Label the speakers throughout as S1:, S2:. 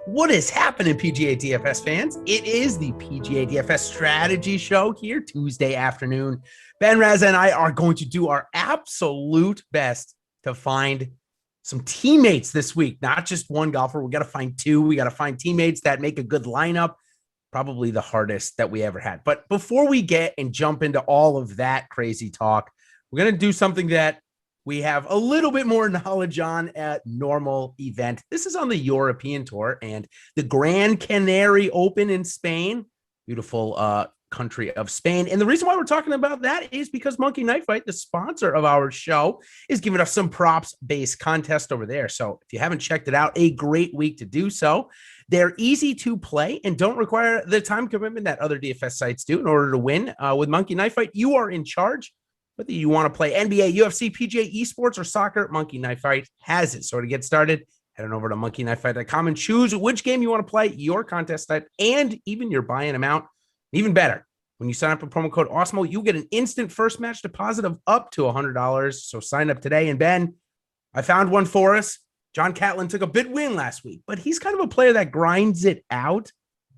S1: What is happening, PGA DFS fans? It is the PGA DFS strategy show here Tuesday afternoon. Ben Rasa and I are going to do our absolute best to find some teammates this week, not just one golfer. We got to find two. We got to find teammates that make a good lineup. Probably the hardest that we ever had. But before we get and jump into all of that crazy talk, we're going to do something that we have a little bit more knowledge on at normal event. This is on the European Tour and the Gran Canaria Open in Spain. Beautiful country of Spain. And the reason why we're talking about that is because Monkey Knife Fight, the sponsor of our show, is giving us some props-based contest over there. So if you haven't checked it out, a great week to do so. They're easy to play and don't require the time commitment that other DFS sites do in order to win. With Monkey Knife Fight, you are in charge. Whether you want to play NBA, UFC, PGA, esports, or soccer, Monkey Knife Fight has it. So to get started, head on over to monkeyknifefight.com and choose which game you want to play, your contest type, and even your buy-in amount. Even better, when you sign up with promo code Awesemo, you get an instant first match deposit of up to $100. So sign up today. And Ben, I found one for us. John Catlin took a big win last week, but he's kind of a player that grinds it out,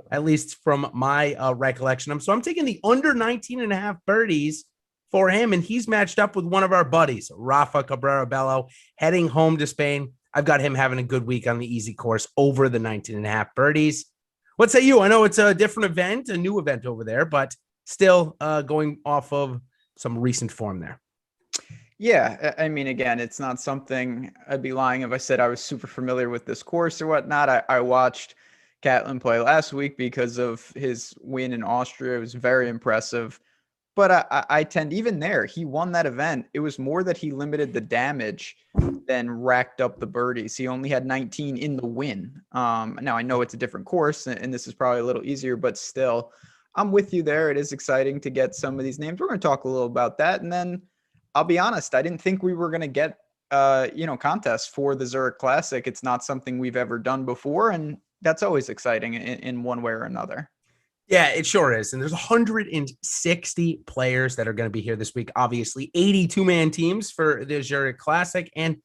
S1: at least from my recollection. So I'm taking the under 19.5 birdies for him, and he's matched up with one of our buddies, Rafa Cabrera Bello, heading home to Spain. I've got him having a good week on the easy course over the 19.5 birdies. What say you? I know it's a different event, a new event over there, but still going off of some recent form there.
S2: Yeah, I mean, again, it's not something I'd be lying if I said I was super familiar with this course or whatnot. I watched Catlin play last week because of his win in Austria. It was very impressive. But I tend, even there, he won that event. It was more that he limited the damage than racked up the birdies. He only had 19 in the win. Now, I know it's a different course, and this is probably a little easier, but still, I'm with you there. It is exciting to get some of these names. We're going to talk a little about that. And then I'll be honest, I didn't think we were going to get, contests for the Zurich Classic. It's not something we've ever done before, and that's always exciting in one way or another.
S1: Yeah, it sure is. And there's 160 players that are going to be here this week. Obviously, 82-man teams for the Zurich Classic. And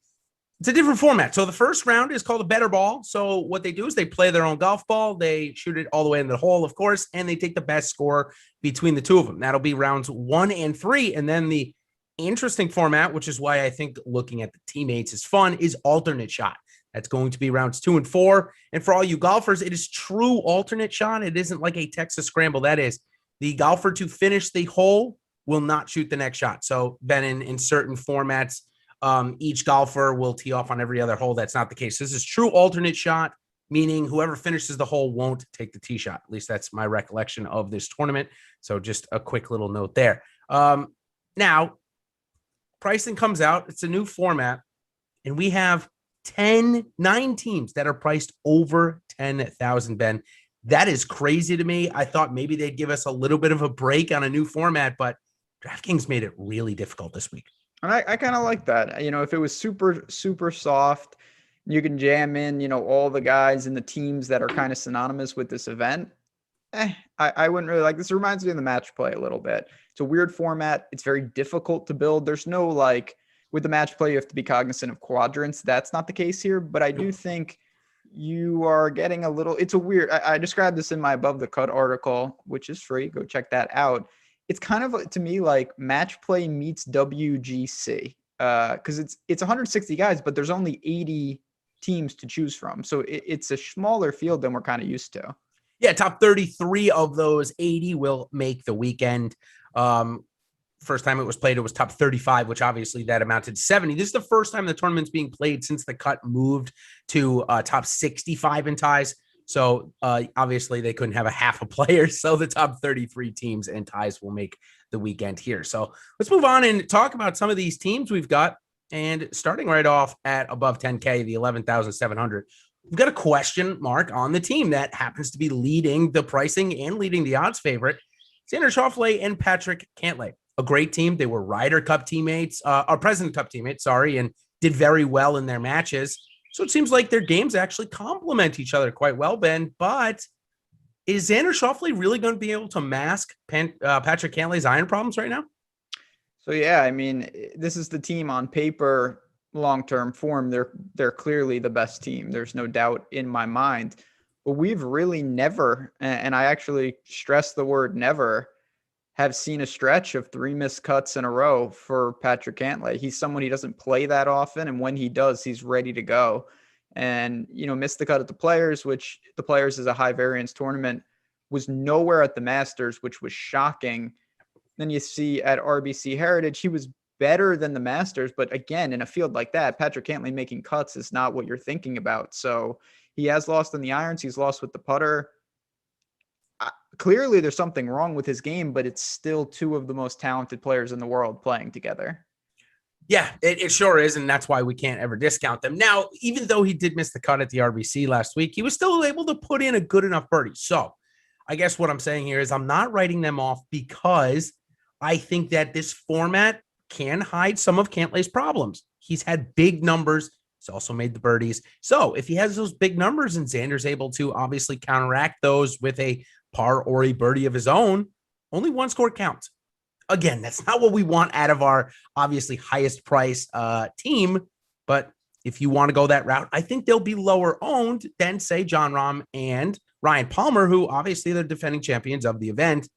S1: it's a different format. So the first round is called a better ball. So what they do is they play their own golf ball. They shoot it all the way in the hole, of course, and they take the best score between the two of them. That'll be rounds 1 and 3. And then the interesting format, which is why I think looking at the teammates is fun, is alternate shot. That's going to be rounds 2 and 4. And for all you golfers, it is true alternate shot. It isn't like a Texas scramble. That is, the golfer to finish the hole will not shoot the next shot. So, Ben, in certain formats, each golfer will tee off on every other hole. That's not the case. This is true alternate shot, meaning whoever finishes the hole won't take the tee shot. At least that's my recollection of this tournament. So just a quick little note there. Now, pricing comes out. It's a new format, and we have 9 teams that are priced over 10,000, Ben. That is crazy to me. I thought maybe they'd give us a little bit of a break on a new format, but DraftKings made it really difficult this week.
S2: And I kind of like that. If it was super, super soft, you can jam in, all the guys and the teams that are kind of synonymous with this event. I wouldn't really like this. It reminds me of the match play a little bit. It's a weird format. It's very difficult to build. There's no with the match play, you have to be cognizant of quadrants. That's not the case here, but I do think you are getting a little, it's a weird, I described this in my Above the Cut article, which is free. Go check that out. It's kind of, to me, like match play meets WGC because it's 160 guys, but there's only 80 teams to choose from. So it's a smaller field than we're kind of used to.
S1: Yeah, top 33 of those 80 will make the weekend. First time it was played, it was top 35, which obviously that amounted to 70. This is the first time the tournament's being played since the cut moved to top 65 in ties. So obviously they couldn't have a half a player. So the top 33 teams and ties will make the weekend here. So let's move on and talk about some of these teams we've got. And starting right off at above 10K, the 11,700, we've got a question mark on the team that happens to be leading the pricing and leading the odds favorite. Xander Schauffele and Patrick Cantlay. A great team. They were Ryder Cup teammates, or President Cup teammates, and did very well in their matches. So it seems like their games actually complement each other quite well, Ben. But is Xander Schauffele really going to be able to mask Patrick Cantlay's iron problems right now?
S2: So, yeah, I mean, this is the team on paper, long-term form. They're clearly the best team. There's no doubt in my mind. But we've really never, and I actually stress the word never, have seen a stretch of 3 missed cuts in a row for Patrick Cantlay. He's someone he doesn't play that often, and when he does, he's ready to go. And, missed the cut at the Players, which the Players is a high variance tournament, was nowhere at the Masters, which was shocking. Then you see at RBC Heritage, he was better than the Masters, but again, in a field like that, Patrick Cantlay making cuts is not what you're thinking about. So he has lost in the irons. He's lost with the putter. Clearly, there's something wrong with his game, but it's still two of the most talented players in the world playing together.
S1: Yeah, it sure is, and that's why we can't ever discount them. Now, even though he did miss the cut at the RBC last week, he was still able to put in a good enough birdie. So I guess what I'm saying here is I'm not writing them off because I think that this format can hide some of Cantlay's problems. He's had big numbers. He's also made the birdies. So if he has those big numbers and Xander's able to obviously counteract those with a par or a birdie of his own, only one score counts. Again, that's not what we want out of our obviously highest price team. But if you want to go that route, I think they'll be lower owned than, say, Jon Rahm and Ryan Palmer, who obviously they're defending champions of the event,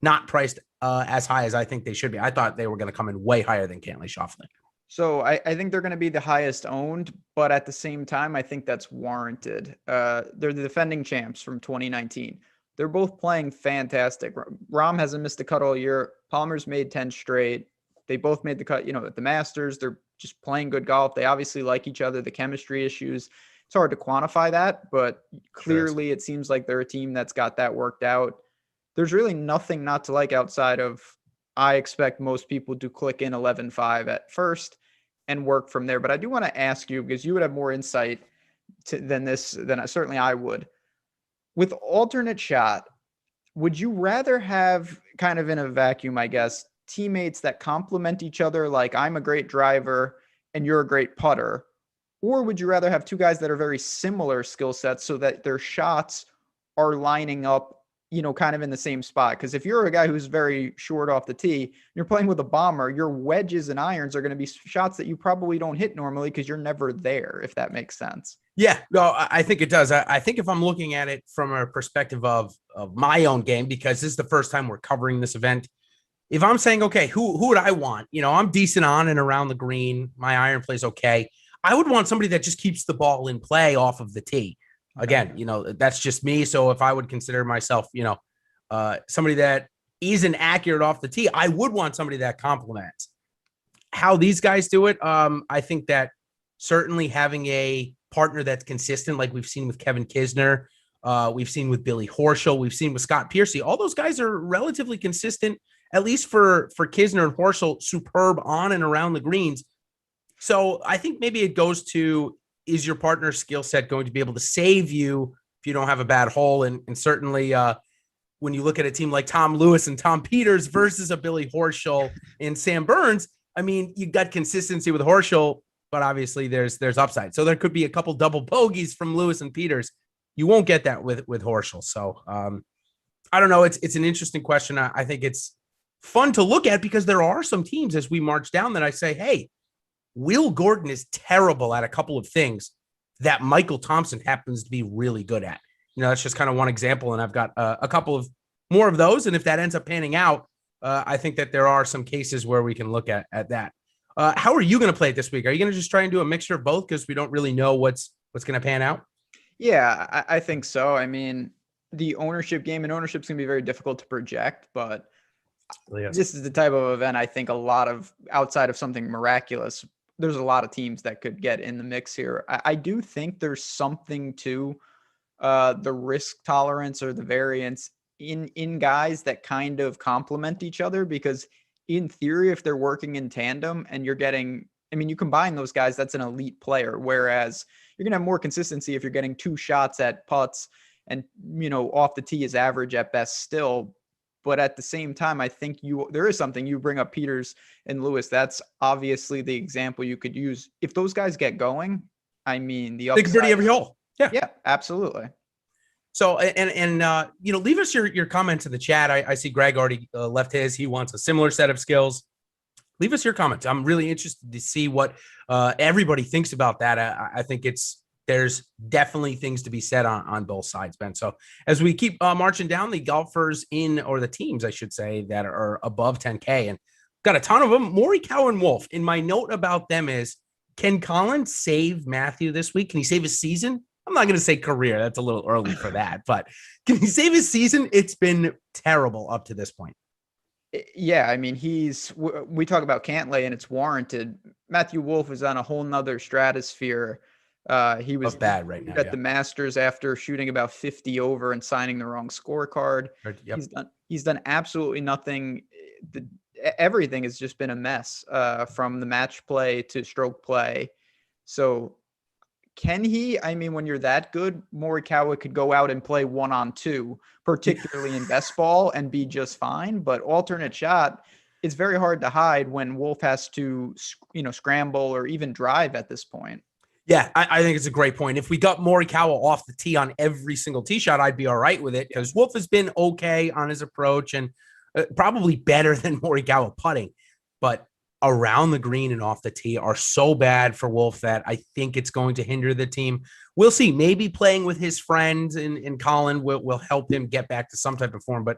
S1: not priced as high as I think they should be. I thought they were going to come in way higher than Cantlay Schauffele.
S2: So I think they're going to be the highest owned, but at the same time, I think that's warranted. They're the defending champs from 2019. They're both playing fantastic. Rahm hasn't missed a cut all year. Palmer's made 10 straight. They both made the cut, at the Masters. They're just playing good golf. They obviously like each other. The chemistry issues, it's hard to quantify that, but clearly it seems like they're a team that's got that worked out. There's really nothing not to like outside of, I expect most people to click in 11-5 at first and work from there. But I do want to ask you, because you would have more insight than certainly I would. With alternate shot, would you rather have, kind of in a vacuum, I guess, teammates that complement each other, like I'm a great driver and you're a great putter? Or would you rather have two guys that are very similar skill sets so that their shots are lining up, kind of in the same spot? Because if you're a guy who's very short off the tee, you're playing with a bomber, your wedges and irons are going to be shots that you probably don't hit normally because you're never there, if that makes sense.
S1: Yeah, no, I think it does. I think if I'm looking at it from a perspective of my own game, because this is the first time we're covering this event, if I'm saying, okay, who would I want? I'm decent on and around the green. My iron plays okay. I would want somebody that just keeps the ball in play off of the tee. Again, that's just me. So if I would consider myself, somebody that isn't accurate off the tee, I would want somebody that complements. How these guys do it, I think that certainly having a partner that's consistent, like we've seen with Kevin Kisner, we've seen with Billy Horschel, we've seen with Scott Piercy, all those guys are relatively consistent, at least for Kisner and Horschel, superb on and around the greens. So I think maybe it goes to, is your partner's skill set going to be able to save you if you don't have a bad hole? And certainly when you look at a team like Tom Lewis and Tom Peters versus a Billy Horschel and Sam Burns, I mean, you got consistency with Horschel, but obviously there's upside. So there could be a couple double bogeys from Lewis and Peters. You won't get that with Horschel. So I don't know. It's an interesting question. I think it's fun to look at because there are some teams as we march down that I say, hey, Will Gordon is terrible at a couple of things that Michael Thompson happens to be really good at. That's just kind of one example. And I've got a couple of more of those. And if that ends up panning out, I think that there are some cases where we can look at that. How are you going to play it this week? Are you going to just try and do a mixture of both? Because we don't really know what's going to pan out.
S2: Yeah, I think so. I mean, the ownership game and ownership is going to be very difficult to project, but this is the type of event I think a lot of, outside of something miraculous, there's a lot of teams that could get in the mix here. I do think there's something to the risk tolerance or the variance in guys that kind of complement each other, because in theory, if they're working in tandem and you're getting, you combine those guys, that's an elite player. Whereas you're going to have more consistency if you're getting two shots at putts and, off the tee is average at best still. But at the same time, I think there is something. You bring up Peters and Lewis. That's obviously the example you could use. If those guys get going, the upside.
S1: Big birdie every hole.
S2: Yeah, absolutely.
S1: So, and leave us your comments in the chat. I see Greg already left his. He wants a similar set of skills. Leave us your comments. I'm really interested to see what everybody thinks about that. I think it's there's definitely things to be said on both sides, Ben. So as we keep marching down, the golfers or the teams, I should say, that are above 10K, and got a ton of them. Morikawa and Wolf. And my note about them is, can Colin save Matthew this week? Can he save his season? I'm not going to say career. That's a little early for that. But can he save his season? It's been terrible up to this point.
S2: Yeah, I mean, we talk about Cantlay and it's warranted. Matthew Wolf is on a whole nother stratosphere. He was
S1: bad right now
S2: at the Masters after shooting about 50 over and signing the wrong scorecard.
S1: Yep.
S2: He's done absolutely nothing. Everything has just been a mess, from the match play to stroke play. So can he? I mean, when you're that good, Morikawa could go out and play 1-on-2, particularly in best ball, and be just fine. But alternate shot, it's very hard to hide when Wolf has to, scramble or even drive at this point.
S1: Yeah, I think it's a great point. If we got Morikawa off the tee on every single tee shot, I'd be all right with it, because Wolf has been okay on his approach and probably better than Morikawa putting. But around the green and off the tee are so bad for Wolf that I think it's going to hinder the team. We'll see. Maybe playing with his friends in Colin will help him get back to some type of form, but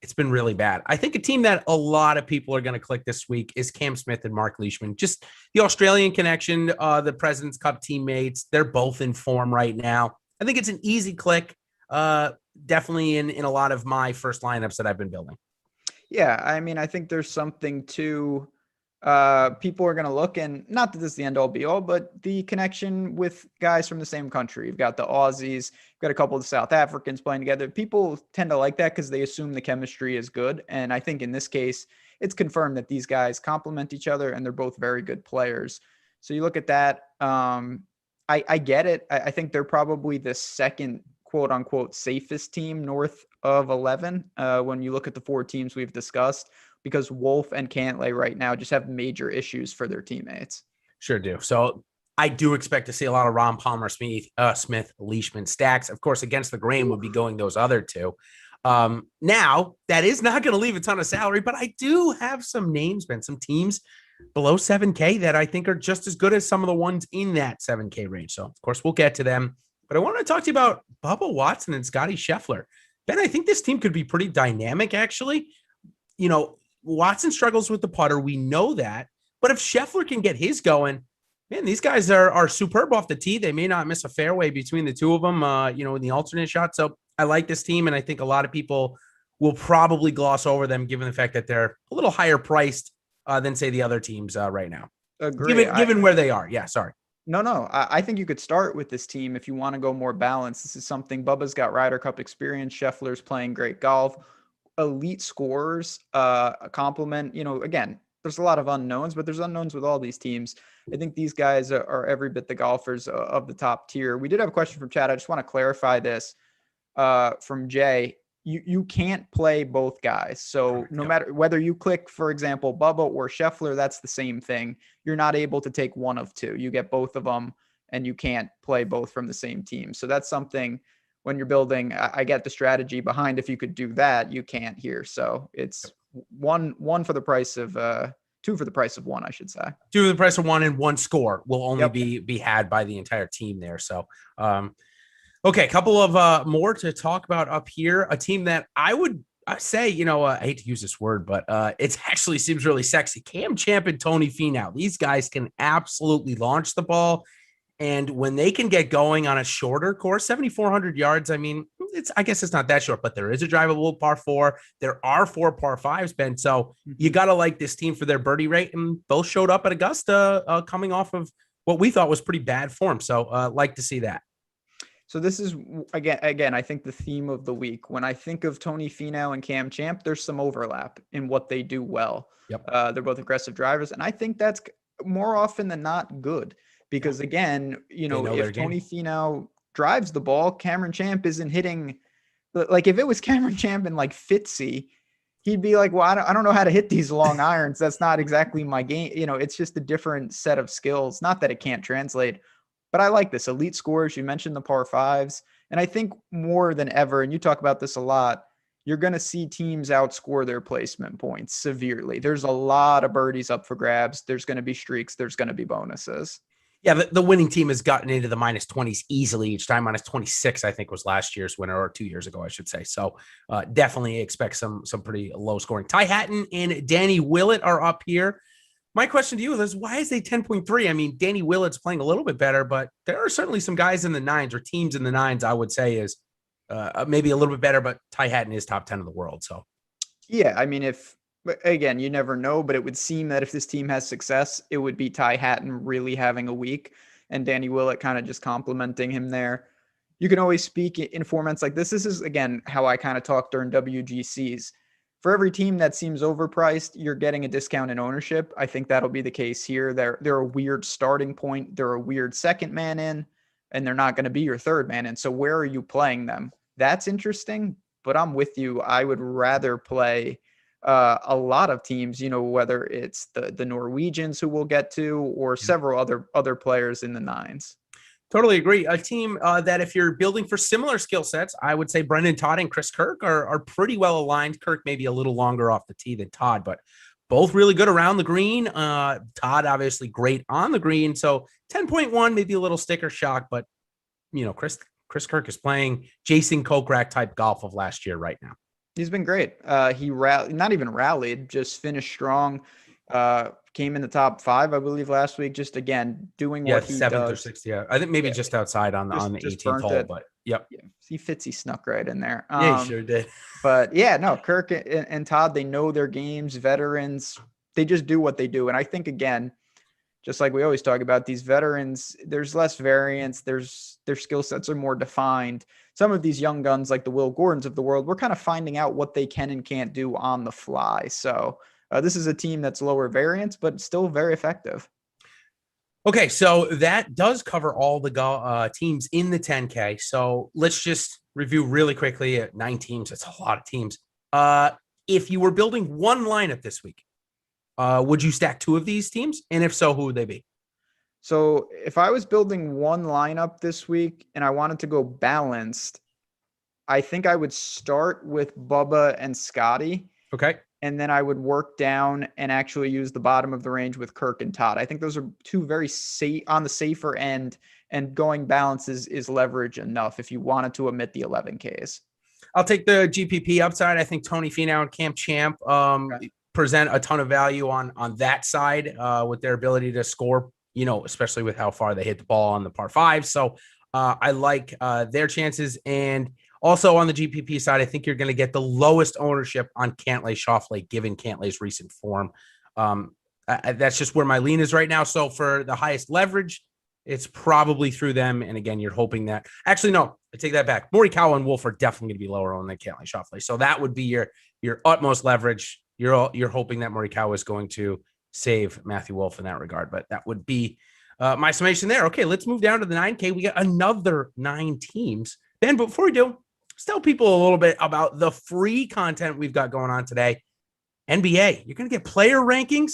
S1: it's been really bad. I think a team that a lot of people are going to click this week is Cam Smith and Mark Leishman. Just the Australian connection, the President's Cup teammates. They're both in form right now. I think it's an easy click, definitely in a lot of my first lineups that I've been building.
S2: Yeah, I mean, I think there's something to people are going to look, and not that this is the end all be all, but the connection with guys from the same country. You've got the Aussies, you've got a couple of South Africans playing together. People tend to like that because they assume the chemistry is good. And I think in this case, it's confirmed that these guys complement each other and they're both very good players. So you look at that. I get it. I think they're probably the second quote unquote safest team north of 11 when you look at the four teams we've discussed, because Wolf and Cantlay right now just have major issues for their teammates.
S1: Sure do. So I do expect to see a lot of Ron Palmer, Smith, Leishman stacks. Of course, against the grain would be going those other two. Now, that is not going to leave a ton of salary, but I do have some names, Ben, some teams below 7K that I think are just as good as some of the ones in that 7K range. So, of course, we'll get to them. But I want to talk to you about Bubba Watson and Scotty Sheffler. Ben, I think this team could be pretty dynamic, actually. Watson struggles with the putter. We know that. But if Sheffler can get his going, man, these guys are superb off the tee. They may not miss a fairway between the two of them, in the alternate shot. So I like this team, and I think a lot of people will probably gloss over them given the fact that they're a little higher priced than, say, the other teams right now.
S2: Agree.
S1: Given where they are. Yeah, sorry.
S2: No. I think you could start with this team if you want to go more balanced. This is something Bubba's got Ryder Cup experience. Scheffler's playing great golf. Elite scorers, a compliment. Again, there's a lot of unknowns, but there's unknowns with all these teams. I think these guys are every bit the golfers of the top tier. We did have a question from Chad. I just want to clarify this from Jay. You can't play both guys. So no matter whether you click, for example, Bubba or Sheffler, that's the same thing. You're not able to take one of two. You get both of them, and you can't play both from the same team. So that's something when you're building, I get the strategy behind. If you could do that, you can't here. So it's one for the price of two for the price of one, I should say.
S1: Two for the price of one, and one score will only be had by the entire team there. So, okay, a couple of more to talk about up here. A team that I say, I hate to use this word, but it actually seems really sexy. Cam Champ and Tony Finau. These guys can absolutely launch the ball. And when they can get going on a shorter course, 7,400 yards, I mean, I guess it's not that short, but there is a drivable par four. There are 4 par fives, Ben. So you got to like this team for their birdie rate. And both showed up at Augusta coming off of what we thought was pretty bad form. So like to see that.
S2: So this is, again, I think the theme of the week. When I think of Tony Finau and Cam Champ, there's some overlap in what they do well.
S1: Yep.
S2: They're both aggressive drivers. And I think that's more often than not good. Because again, if Tony Finau drives the ball, Cameron Champ isn't hitting. Like if it was Cameron Champ and like Fitzy, he'd be like, well, I don't know how to hit these long irons. That's not exactly my game. It's just a different set of skills. Not that it can't translate, but I like this. Elite scores. You mentioned the par fives. And I think more than ever, and you talk about this a lot, you're going to see teams outscore their placement points severely. There's a lot of birdies up for grabs. There's going to be streaks. There's going to be bonuses.
S1: Yeah, the winning team has gotten into the minus 20s easily each time. Minus 26, I think, was last year's winner, or 2 years ago, I should say. So definitely expect some pretty low scoring. Ty Hatton and Danny Willett are up here. My question to you is, why is they 10.3? I mean, Danny Willett's playing a little bit better, but there are certainly some guys in the nines or teams in the nines, I would say, is maybe a little bit better, but Ty Hatton is top 10 of the world. So,
S2: yeah, I mean, again, you never know, but it would seem that if this team has success, it would be Ty Hatton really having a week and Danny Willett kind of just complimenting him there. You can always speak in formats like this. This is, again, how I kind of talk during WGCs. For every team that seems overpriced, you're getting a discount in ownership. I think that'll be the case here. They're a weird starting point. They're a weird second man in, and they're not going to be your third man in. So where are you playing them? That's interesting, but I'm with you. I would rather play a lot of teams, whether it's the Norwegians who we'll get to or several other players in the nines.
S1: Totally agree. A team that if you're building for similar skill sets, I would say Brendan Todd and Chris Kirk are pretty well aligned. Kirk maybe a little longer off the tee than Todd, but both really good around the green. Todd obviously great on the green. So 10.1, maybe a little sticker shock, but Chris Kirk is playing Jason Kokrak type golf of last year right now.
S2: He's been great. He not even rallied, just finished strong. Came in the top 5, I believe, last week. Just again doing what he
S1: 7th
S2: does.
S1: or 6th. Yeah, I think maybe just outside on the 18th hole, but yep.
S2: Yeah, he snuck right in there.
S1: Yeah, he sure did.
S2: But yeah, no, Kirk and Todd, they know their games. Veterans, they just do what they do. And I think, again, just like we always talk about, these veterans, there's less variance. Their skill sets are more defined. Some of these young guns, like the Will Gordons of the world, we're kind of finding out what they can and can't do on the fly. So this is a team that's lower variance, but still very effective.
S1: Okay, so that does cover all the teams in the 10K. So let's just review really quickly at 9 teams. It's a lot of teams. If you were building one lineup this week, would you stack 2 of these teams? And if so, who would they be?
S2: So if I was building one lineup this week and I wanted to go balanced, I think I would start with Bubba and Scotty.
S1: Okay.
S2: And then I would work down and actually use the bottom of the range with Kirk and Todd. I think those are 2 very safe on the safer end, and going balance is leverage enough if you wanted to omit the 11Ks.
S1: I'll take the GPP upside. I think Tony Finau and Cam Champ present a ton of value on that side with their ability to score, especially with how far they hit the ball on the par 5. So I like their chances. And also on the GPP side, I think you're going to get the lowest ownership on Cantlay Schauffele, given Cantlay's recent form. That's just where my lean is right now. So for the highest leverage, it's probably through them. And again, you're hoping that – actually, no, I take that back. Morikawa and Wolf are definitely going to be lower on than Cantlay Schauffele. So that would be your utmost leverage. You're hoping that Morikawa is going to save Matthew Wolf in that regard. But that would be my summation there. Okay, let's move down to the 9K. We got another 9 teams. Ben, before we do, let's tell people a little bit about the free content we've got going on today. NBA, you're going to get player rankings.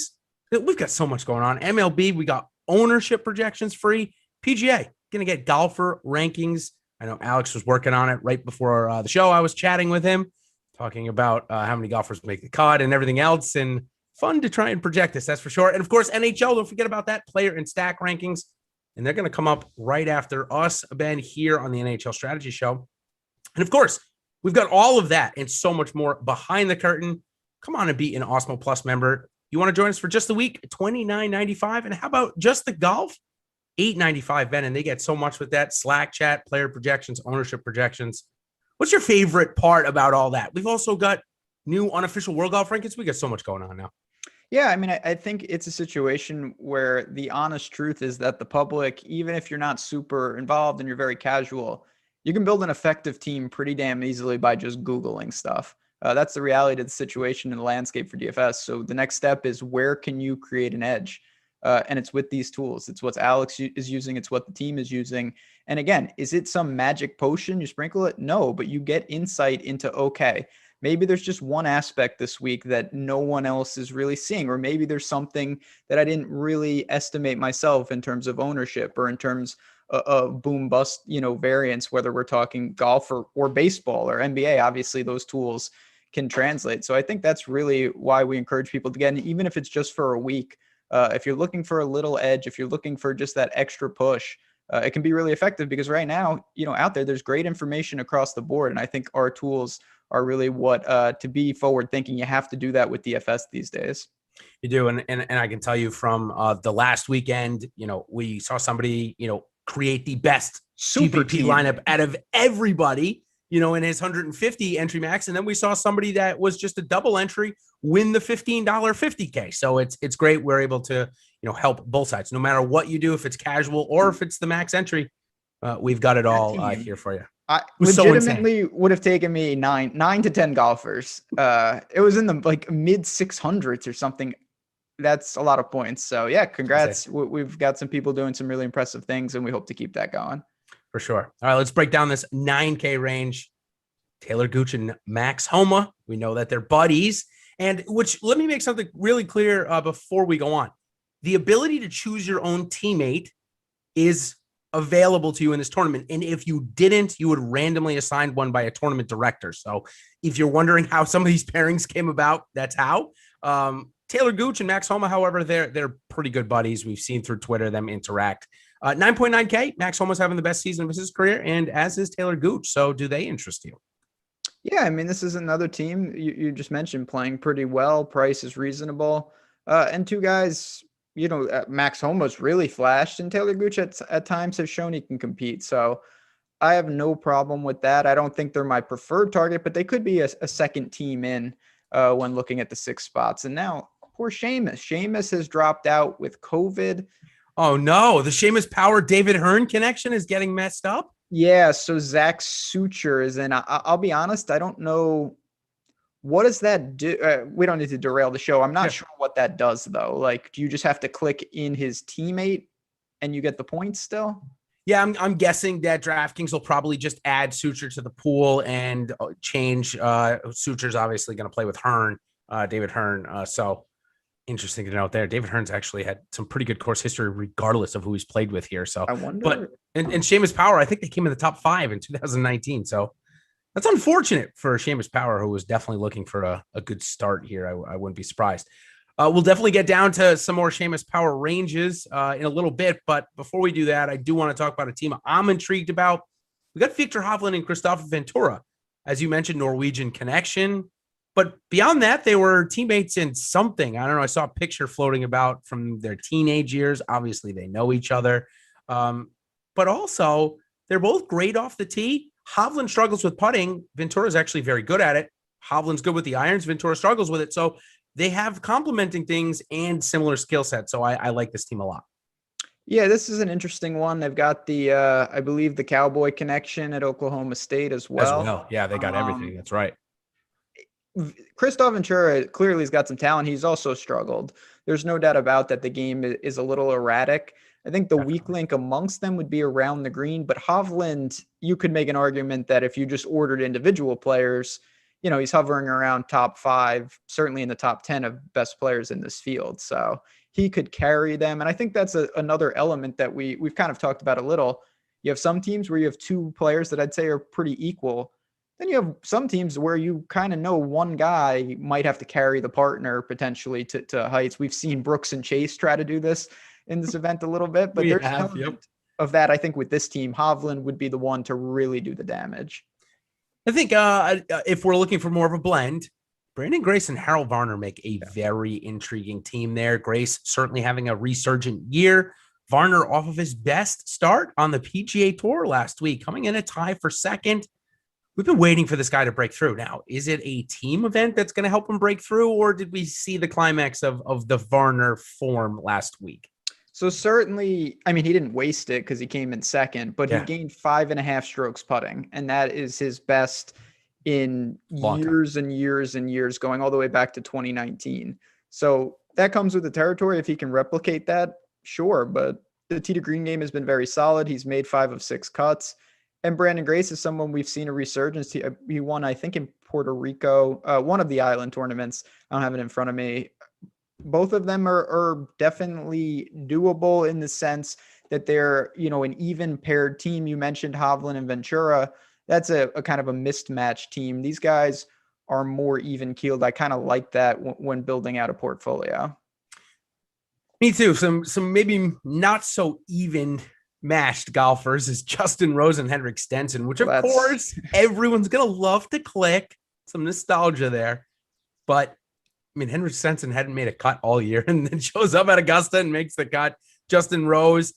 S1: We've got so much going on. MLB, we got ownership projections free. PGA, going to get golfer rankings. I know Alex was working on it right before the show. I was chatting with him, talking about how many golfers make the cut and everything else. And fun to try and project this, that's for sure. And of course, NHL, don't forget about that, player and stack rankings. And they're going to come up right after us, Ben, here on the NHL Strategy Show. And of course, we've got all of that and so much more behind the curtain. Come on and be an Awesemo Plus member. You want to join us for just the week, $29.95. And how about just the golf? $8.95, Ben. And they get so much with that. Slack chat, player projections, ownership projections. What's your favorite part about all that? We've also got new unofficial World Golf Rankings. We got so much going on now.
S2: Yeah, I mean, I think it's a situation where the honest truth is that the public, even if you're not super involved and you're very casual, you can build an effective team pretty damn easily by just Googling stuff. That's the reality of the situation in the landscape for DFS. So the next step is, where can you create an edge? And it's with these tools. It's what Alex is using. It's what the team is using. And again, is it some magic potion? You sprinkle it? No, but you get insight into, okay, maybe there's just one aspect this week that no one else is really seeing, or maybe there's something that I didn't really estimate myself in terms of ownership or in terms of boom bust, variance, whether we're talking golf or baseball or NBA. Obviously, those tools can translate. So I think that's really why we encourage people to get in, even if it's just for a week. If you're looking for a little edge, if you're looking for just that extra push, it can be really effective because right now, out there's great information across the board. And I think our tools are really what to be forward thinking. You have to do that with DFS these days.
S1: You do. And I can tell you from the last weekend, we saw somebody, create the best
S2: Super
S1: GPP lineup out of everybody, in his 150 entry max. And then we saw somebody that was just a double entry win the $15 50K. So it's great. We're able to, help both sides, no matter what you do, if it's casual or if it's the max entry, we've got it all here for you.
S2: I legitimately would have taken me 9 to 10 golfers. It was in the mid 600s or something. That's a lot of points. So yeah, congrats. We've got some people doing some really impressive things and we hope to keep that going.
S1: For sure. All right, let's break down this 9K range. Taylor Gooch and Max Homa. We know that they're buddies. And let me make something really clear before we go on. The ability to choose your own teammate is available to you in this tournament. And if you didn't, you would randomly assign one by a tournament director. So if you're wondering how some of these pairings came about, that's how. Taylor Gooch and Max Homa, however, they're pretty good buddies. We've seen through Twitter them interact. 9.9K, Max Homa's having the best season of his career, and as is Taylor Gooch. So do they interest you?
S2: Yeah, I mean, this is another team you just mentioned playing pretty well. Price is reasonable. And two guys, Max Homa's really flashed, and Taylor Gooch at times has shown he can compete. So I have no problem with that. I don't think they're my preferred target, but they could be a second team in when looking at the 6 spots. And now, poor Seamus. Seamus has dropped out with COVID.
S1: Oh, no. The Seamus Power David Hearn connection is getting messed up?
S2: Yeah, so Zach Suture is in. I'll be honest, I don't know. What does that do? We don't need to derail the show. I'm not sure what that does, though. Do you just have to click in his teammate and you get the points still?
S1: Yeah, I'm guessing that DraftKings will probably just add Suture to the pool and change. Suture's obviously going to play with Hearn, David Hearn. So interesting to note there. David Hearn's actually had some pretty good course history, regardless of who he's played with here. So
S2: I wonder.
S1: But and Seamus Power, I think they came in the top 5 in 2019. So that's unfortunate for Seamus Power, who was definitely looking for a good start here. I wouldn't be surprised. We'll definitely get down to some more Seamus Power ranges in a little bit. But before we do that, I do want to talk about a team I'm intrigued about. We got Victor Hovland and Christopher Ventura. As you mentioned, Norwegian connection. But beyond that, they were teammates in something. I don't know. I saw a picture floating about from their teenage years. Obviously, they know each other. But also, they're both great off the tee. Hovland struggles with putting. Ventura is actually very good at it. Hovland's good with the irons. Ventura struggles with it. So they have complementing things and similar skill sets. So I like this team a lot.
S2: Yeah, this is an interesting one. They've got the, I believe, the Cowboy connection at Oklahoma State as well.
S1: Yeah, they got everything. That's right.
S2: Christopher Ventura clearly has got some talent. He's also struggled. There's no doubt about that. The game is a little erratic. I think the weak link amongst them would be around the green, but Hovland, you could make an argument that if you just ordered individual players, he's hovering around top 5, certainly in the top 10 of best players in this field. So he could carry them. And I think that's another element that we've kind of talked about a little. You have some teams where you have 2 players that I'd say are pretty equal. Then you have some teams where you kind of know one guy might have to carry the partner potentially to heights. We've seen Brooks and Chase try to do this in this event a little bit, but there's of that. I think with this team, Hovland would be the one to really do the damage.
S1: I think if we're looking for more of a blend, Brandon Grace and Harold Varner make a very intriguing team there. Grace certainly having a resurgent year. Varner off of his best start on the PGA Tour last week, coming in a tie for second. We've been waiting for this guy to break through. Now, is it a team event that's going to help him break through, or did we see the climax of the Varner form last week?
S2: So certainly, I mean, he didn't waste it because he came in second, but he gained 5.5 strokes putting, and that is his best in years and years and years, going all the way back to 2019. So that comes with the territory. If he can replicate that, sure. But the tee to green game has been very solid. He's made 5 of 6 cuts. And Brandon Grace is someone we've seen a resurgence. He won, I think, in Puerto Rico, one of the island tournaments. I don't have it in front of me. Both of them are definitely doable in the sense that they're, an even paired team. You mentioned Hovland and Ventura. That's a kind of a mismatched team. These guys are more even keeled. I kind of like that when building out a portfolio.
S1: Me too. Some maybe not so even matched golfers is Justin Rose and Henrik Stenson, which of course everyone's gonna love to click. Some nostalgia there, but I mean Henrik Stenson hadn't made a cut all year and then shows up at Augusta and makes the cut. Justin Rose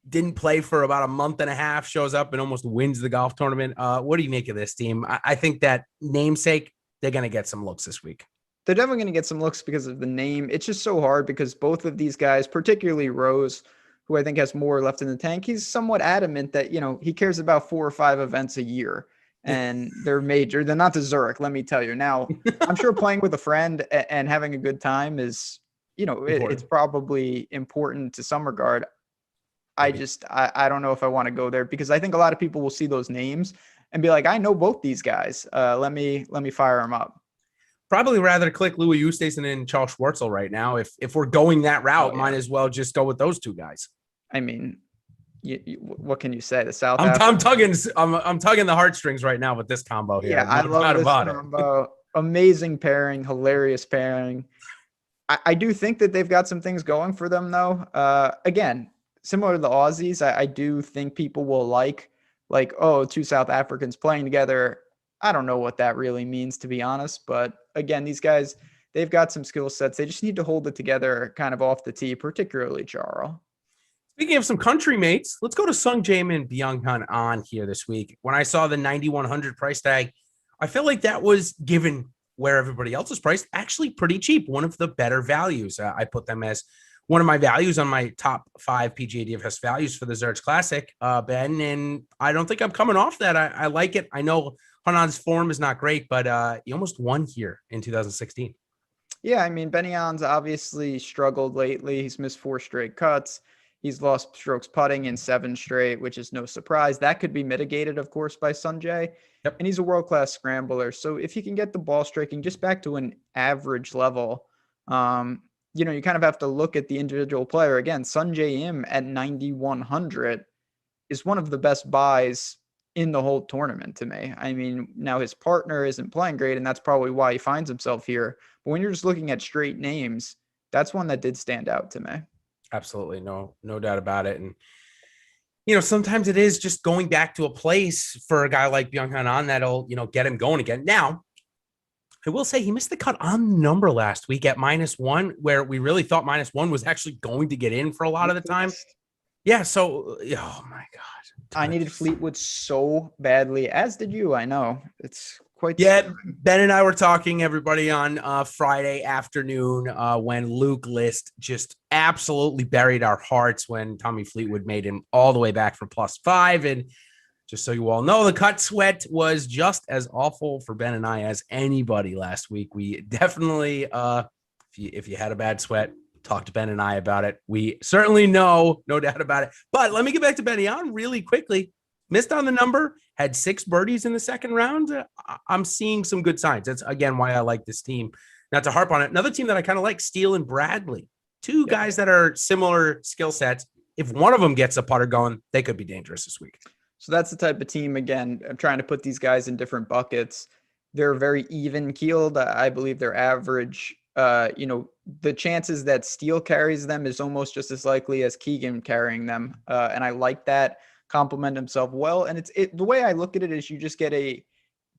S1: didn't play for about a month and a half, shows up and almost wins the golf tournament. What do you make of this team? I think that namesake, they're gonna get some looks this week.
S2: They're definitely going to get some looks because of the name. It's just so hard because both of these guys, particularly Rose, who I think has more left in the tank, he's somewhat adamant that, he cares about 4 or 5 events a year and they're major. They're not the Zurich, let me tell you. Now, I'm sure playing with a friend and having a good time is, it's probably important to some regard. I don't know if I want to go there because I think a lot of people will see those names and be like, I know both these guys. Let me fire them up.
S1: Probably rather click Louis Oosthuizen and Charles Schwartzel right now. If we're going that route, might as well just go with those two guys.
S2: I mean, what can you say? The South.
S1: I'm tugging the heartstrings right now with this combo here.
S2: Yeah, I love this combo. Amazing pairing, hilarious pairing. I do think that they've got some things going for them though. Again, similar to the Aussies, I do think people will like, two South Africans playing together. I don't know what that really means, to be honest. But again, these guys, they've got some skill sets. They just need to hold it together kind of off the tee, particularly Charles.
S1: Speaking of some country mates, let's go to Sung Jae and Byung-hun on here this week. When I saw the 9,100 price tag, I feel like that was, given where everybody else is priced, actually pretty cheap. One of the better values. I put them as one of my values on my top 5 PGA DFS values for the Zurich Classic, Ben. And I don't think I'm coming off that. I like it. I know Hanan's form is not great, but he almost won here in 2016.
S2: Yeah, I mean, Benny Han's obviously struggled lately. He's missed 4 straight cuts. He's lost strokes putting in 7 straight, which is no surprise. That could be mitigated, of course, by Sung Jae. Yep. And he's a world-class scrambler. So if he can get the ball striking just back to an average level, you kind of have to look at the individual player. Again, Sung Jae Im at 9,100 is one of the best buys in the whole tournament to me. I mean, now his partner isn't playing great, and that's probably why he finds himself here. But when you're just looking at straight names, that's one that did stand out to me.
S1: Absolutely. No doubt about it. And, sometimes it is just going back to a place for a guy like Byung-hun on that'll, get him going again. Now, I will say he missed the cut on the number last week at -1, where we really thought -1 was actually going to get in for a lot of the time. Yeah. So, oh my God.
S2: I needed Fleetwood so badly, as did you. I know it's quite.
S1: Yeah. Ben and I were talking, everybody, on Friday afternoon when Luke List just absolutely buried our hearts when Tommy Fleetwood made him all the way back from +5. And just so you all know, the cut sweat was just as awful for Ben and I as anybody last week. We definitely, if you had a bad sweat, talk to Ben and I about it. We certainly know, no doubt about it. But let me get back to Benny on really quickly. Missed on the number, had 6 birdies in the second round. I'm seeing some good signs. That's, again, why I like this team. Not to harp on it. Another team that I kind of like, Steele and Bradley. 2 guys that are similar skill sets. If one of them gets a putter going, they could be dangerous this week.
S2: So that's the type of team, again, I'm trying to put these guys in different buckets. They're very even keeled. I believe they're average. The chances that Steele carries them is almost just as likely as Keegan carrying them. And I like that. Complement himself well. And the way I look at it is you just get a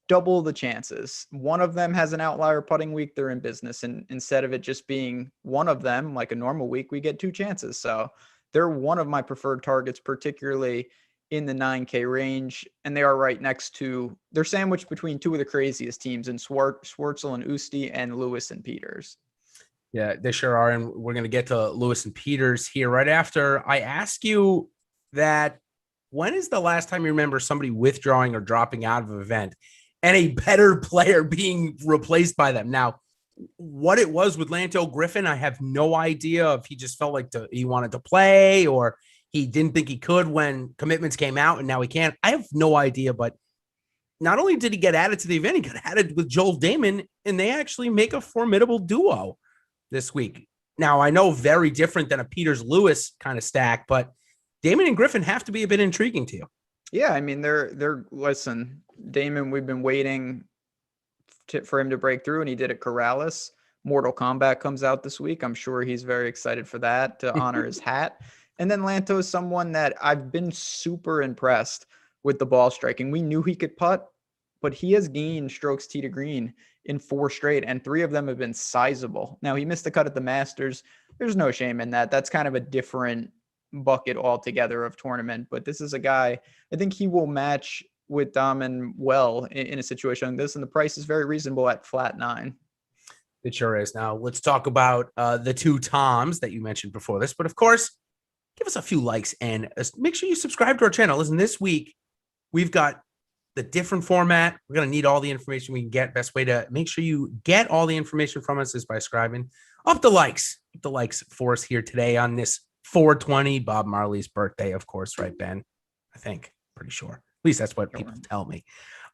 S2: double the chances. One of them has an outlier putting week, they're in business. And instead of it just being one of them, like a normal week, we get 2 chances. So they're one of my preferred targets, particularly in the 9K range. And they are right next to, they're sandwiched between 2 of the craziest teams in Schwartzel and Usti and Lewis and Peters.
S1: Yeah, they sure are. And we're going to get to Lewis and Peters here right after I ask you that. When is the last time you remember somebody withdrawing or dropping out of an event and a better player being replaced by them? Now, what it was with Lanto Griffin, I have no idea if he just felt like he wanted to play or he didn't think he could when commitments came out and now he can't. I have no idea, but not only did he get added to the event, he got added with Joel Damon, and they actually make a formidable duo this week. Now, I know very different than a Peters-Lewis kind of stack, but Damon and Griffin have to be a bit intriguing to you.
S2: Yeah, I mean, listen, Damon, we've been waiting for him to break through, and he did at Corrales. Mortal Kombat comes out this week. I'm sure he's very excited for that to honor his hat. And then Lanto is someone that I've been super impressed with the ball striking. We knew he could putt, but he has gained strokes tee to green in 4 straight, and 3 of them have been sizable. Now, he missed the cut at the Masters. There's no shame in that. That's kind of a different bucket altogether of tournament, but this is a guy, I think he will match with Dahmen well in a situation like this, and the price is very reasonable at flat 9.
S1: It sure is. Now, let's talk about the 2 Toms that you mentioned before this, but of course, give us a few likes and make sure you subscribe to our channel. Listen, this week, we've got the different format. We're going to need all the information we can get. Best way to make sure you get all the information from us is by subscribing. Up the likes for us here today on this 420, Bob Marley's birthday, of course, right, Ben? I think, pretty sure. At least that's what people tell me.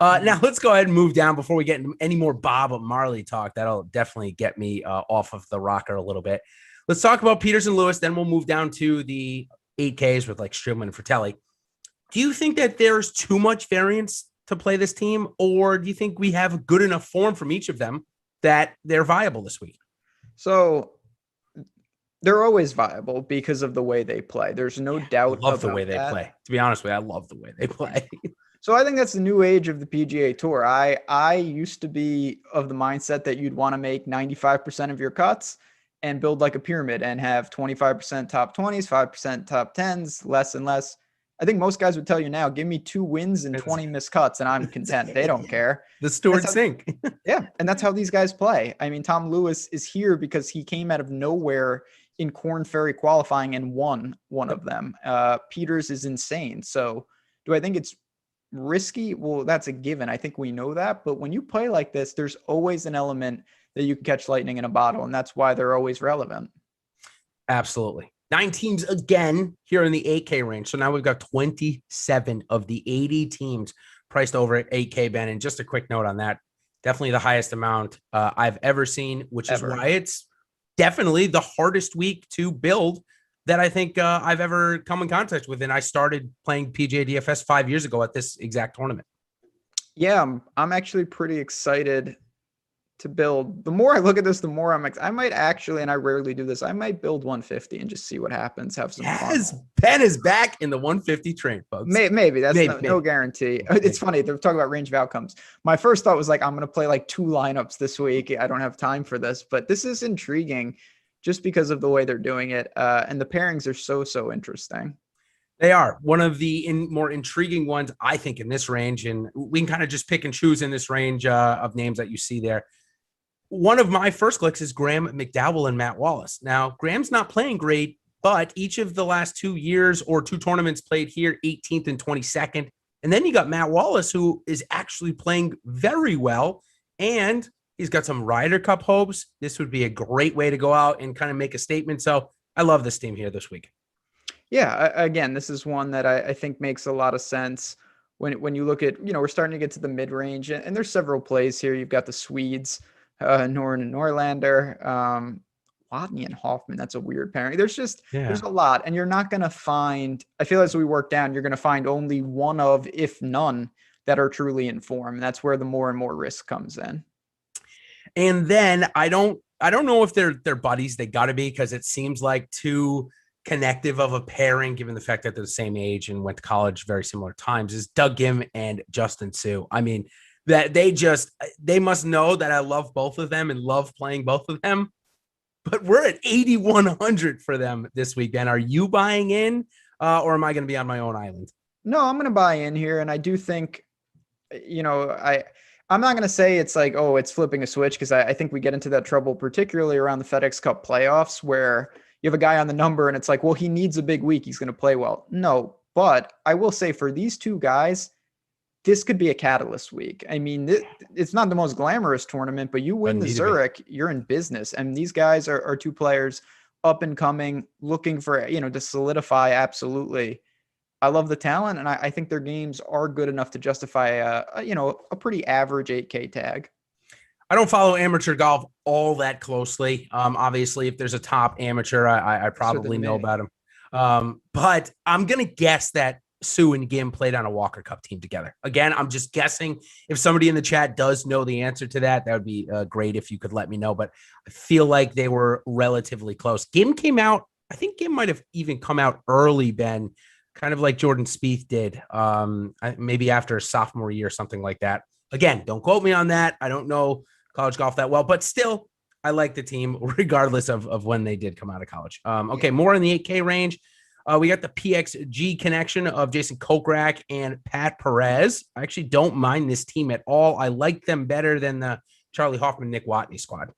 S1: Now let's go ahead and move down before we get into any more Bob Marley talk. That'll definitely get me off of the rocker a little bit. Let's talk about Peterson Lewis. Then we'll move down to the 8Ks with like Strickland and Fratelli. Do you think that there's too much variance to play this team, or do you think we have good enough form from each of them that they're viable this week?
S2: So they're always viable because of the way they play. There's no doubt.
S1: I love the way they play. To be honest with you, I love the way they play.
S2: So I think that's the new age of the PGA Tour. I used to be of the mindset that you'd want to make 95% of your cuts and build like a pyramid and have 25% top 20s, 5% top 10s, less and less. I think most guys would tell you now, give me 2 wins and 20 missed cuts, and I'm content. They don't care.
S1: The Stewart sink.
S2: Yeah, and that's how these guys play. I mean, Tom Lewis is here because he came out of nowhere in Korn Ferry qualifying and won one of them. Peters is insane. So do I think it's risky? Well, that's a given. I think we know that. But when you play like this, there's always an element that you can catch lightning in a bottle, and that's why they're always relevant.
S1: Absolutely. 9 teams again here in the 8K range. So now we've got 27 of the 80 teams priced over at 8K, Ben. And just a quick note on that, definitely the highest amount I've ever seen, which is why it's definitely the hardest week to build that I think I've ever come in contact with. And I started playing PGA DFS 5 years ago at this exact tournament.
S2: Yeah, I'm actually pretty excited to build. The more I look at this, the more I might actually, and I rarely do this, I might build 150 and just see what happens. Have some fun.
S1: Ben is back in the 150 train, folks.
S2: Maybe that's no guarantee. It's funny. They're talking about range of outcomes. My first thought was like, I'm going to play like 2 lineups this week. I don't have time for this, but this is intriguing just because of the way they're doing it. And the pairings are so interesting.
S1: They are one of the more intriguing ones, I think, in this range. And we can kind of just pick and choose in this range of names that you see there. One of my first clicks is Graham McDowell and Matt Wallace. Now, Graham's not playing great, but each of the last 2 years or 2 tournaments played here, 18th and 22nd. And then you got Matt Wallace, who is actually playing very well. And he's got some Ryder Cup hopes. This would be a great way to go out and kind of make a statement. So I love this team here this week.
S2: Yeah, again, this is one that I think makes a lot of sense when you look at, we're starting to get to the mid-range, and there's several plays here. You've got the Swedes, Noren and Norlander, Watney and Hoffman. That's a weird pairing. There's a lot, and you're not going to find, I feel as we work down, you're going to find only one of, if none, that are truly in form. And that's where the more and more risk comes in.
S1: And then I don't know if they're buddies. They got to be, because it seems like too connective of a pairing, given the fact that they're the same age and went to college very similar times, is Doug Gim and Justin Sue. I mean, that they must know that I love both of them and love playing both of them. But we're at 8,100 for them this week. Ben, are you buying in or am I going to be on my own island?
S2: No, I'm going to buy in here. And I do think, I'm not going to say it's like, oh, it's flipping a switch, because I think we get into that trouble, particularly around the FedEx Cup playoffs, where you have a guy on the number and it's like, well, he needs a big week, he's going to play well. No, but I will say for these 2 guys, this could be a catalyst week. I mean, it's not the most glamorous tournament, but you win the Zurich, you're in business. And these guys are 2 players up and coming, looking for, to solidify. Absolutely. I love the talent, and I think their games are good enough to justify a pretty average 8K tag.
S1: I don't follow amateur golf all that closely. Obviously, if there's a top amateur, I probably know about him. But I'm going to guess that Sue and Gim played on a Walker Cup team together? Again, I'm just guessing. If somebody in the chat does know the answer to that, that would be great if you could let me know. But I feel like they were relatively close. Gim came out, I think Gim might have even come out early, Ben, kind of like Jordan Spieth did, maybe after sophomore year, something like that. Again, don't quote me on that. I don't know college golf that well, but still, I like the team regardless of when they did come out of college. Okay, more in the 8K range. We got the PXG connection of Jason Kokrak and Pat Perez. I actually don't mind this team at all. I like them better than the Charlie Hoffman, Nick Watney squad.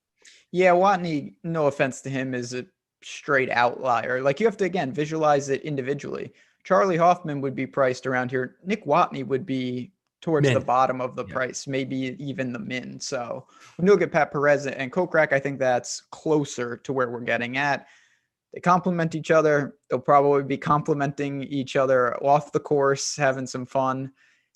S2: Yeah, Watney, no offense to him, is a straight outlier. Like, you have to, again, visualize it individually. Charlie Hoffman would be priced around here. Nick Watney would be towards the bottom of the price, maybe even the min. So when you look at Pat Perez and Kokrak, I think that's closer to where we're getting at. They complement each other. They'll probably be complimenting each other off the course, having some fun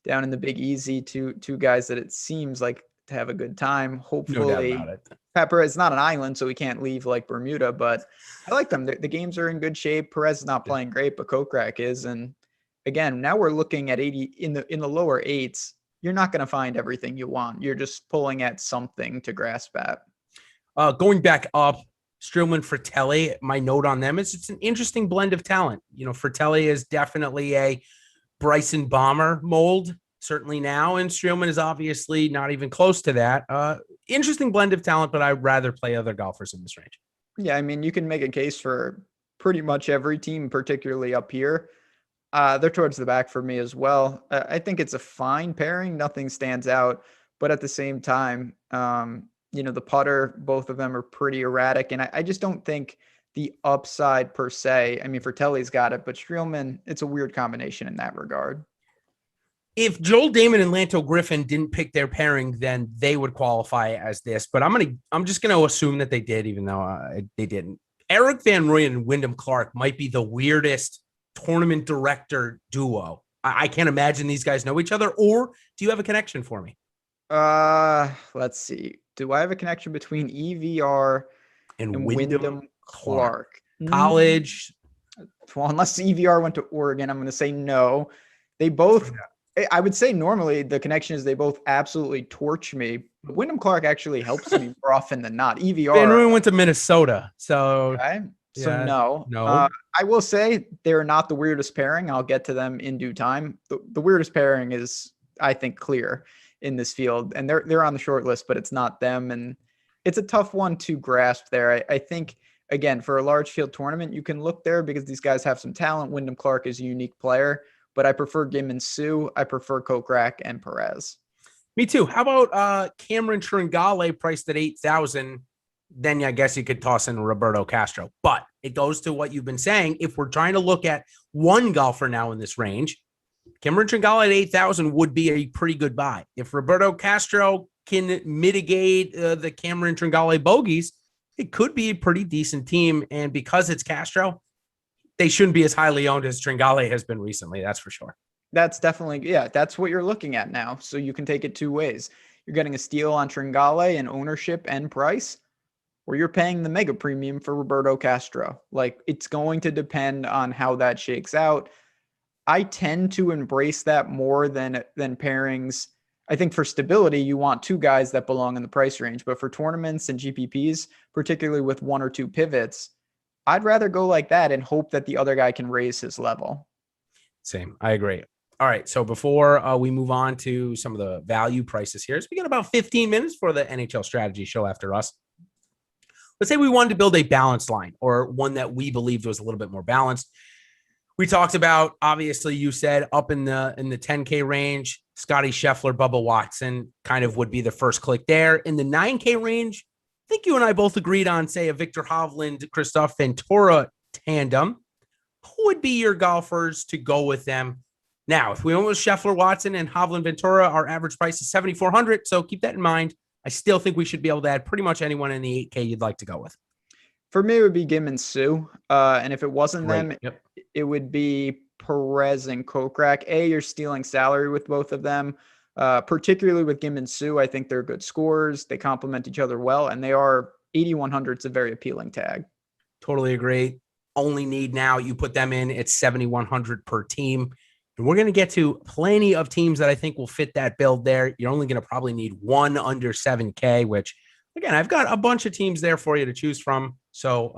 S2: down in the Big Easy. Two guys that it seems like to have a good time. Hopefully,
S1: no doubt about it.
S2: Pat Perez is not an island, so he can't leave like Bermuda, but I like them. The games are in good shape. Perez is not playing great, but Kokrak is. And again, now we're looking at 80 in the lower eights. You're not going to find everything you want. You're just pulling at something to grasp at.
S1: Going back up, Streelman, Fratelli, my note on them is it's an interesting blend of talent. You know, Fratelli is definitely a Bryson Bomber mold, certainly now, and Streelman is obviously not even close to that. Interesting blend of talent, but I'd rather play other golfers in this range.
S2: Yeah, I mean, you can make a case for pretty much every team, particularly up here. They're towards the back for me as well. I think it's a fine pairing. Nothing stands out, but at the same time, the putter, both of them are pretty erratic. And I just don't think the upside per se, I mean, Fratelli's got it, but Streelman, it's a weird combination in that regard.
S1: If Joel Damon and Lanto Griffin didn't pick their pairing, then they would qualify as this, but I'm just going to assume that they did, even though they didn't. Eric Van Rooyen and Wyndham Clark might be the weirdest tournament director duo. I can't imagine these guys know each other, or do you have a connection for me?
S2: Let's see. Do I have a connection between EVR and Wyndham Clark?
S1: College.
S2: Well, unless EVR went to Oregon, I'm going to say no. They both, I would say normally the connection is they both absolutely torch me. But Wyndham Clark actually helps me more often than not. EVR.
S1: Van Rooyen went to Minnesota, so.
S2: Okay. So no. I will say they're not the weirdest pairing. I'll get to them in due time. The weirdest pairing is, I think, clear in this field, and they're on the short list, but it's not them. And it's a tough one to grasp there. I think, again, for a large field tournament, you can look there because these guys have some talent. Wyndham Clark is a unique player, but I prefer Gim and Sue. I prefer Kokrak and Perez.
S1: Me too. How about Cameron Trungale priced at 8,000? Then I guess you could toss in Roberto Castro, but it goes to what you've been saying. If we're trying to look at one golfer now in this range, Cameron Trungale at 8,000 would be a pretty good buy. If Roberto Castro can mitigate the Cameron Trungale bogeys, it could be a pretty decent team. And because it's Castro, they shouldn't be as highly owned as Trungale has been recently. That's for sure.
S2: That's definitely, that's what you're looking at now. So you can take it two ways. You're getting a steal on Trungale in ownership and price, or you're paying the mega premium for Roberto Castro. Like, it's going to depend on how that shakes out. I tend to embrace that more than pairings. I think for stability, you want two guys that belong in the price range, but for tournaments and GPPs, particularly with one or two pivots, I'd rather go like that and hope that the other guy can raise his level.
S1: Same. I agree. All right. So before we move on to some of the value prices here, so we got about 15 minutes for the NHL strategy show after us. Let's say we wanted to build a balanced line, or one that we believed was a little bit more balanced. We talked about, obviously, you said up in the 10K range, Scotty, Sheffler, Bubba Watson kind of would be the first click there. In the 9K range, I think you and I both agreed on, say, a Victor Hovland, Christoph Ventura tandem. Who would be your golfers to go with them? Now, if we went with Sheffler, Watson, and Hovland, Ventura, our average price is $7,400. So keep that in mind. I still think we should be able to add pretty much anyone in the 8K you'd like to go with.
S2: For me, it would be Gim and Sue. And if it wasn't them, it would be Perez and Kokrak. You're stealing salary with both of them, particularly with Gim and Sue. I think they're good scorers. They complement each other well, and they are 8,100. It's a very appealing tag.
S1: Totally agree. Only need now, you put them in, it's 7,100 per team. And we're going to get to plenty of teams that I think will fit that build there. You're only going to probably need one under 7K, which, again, I've got a bunch of teams there for you to choose from. So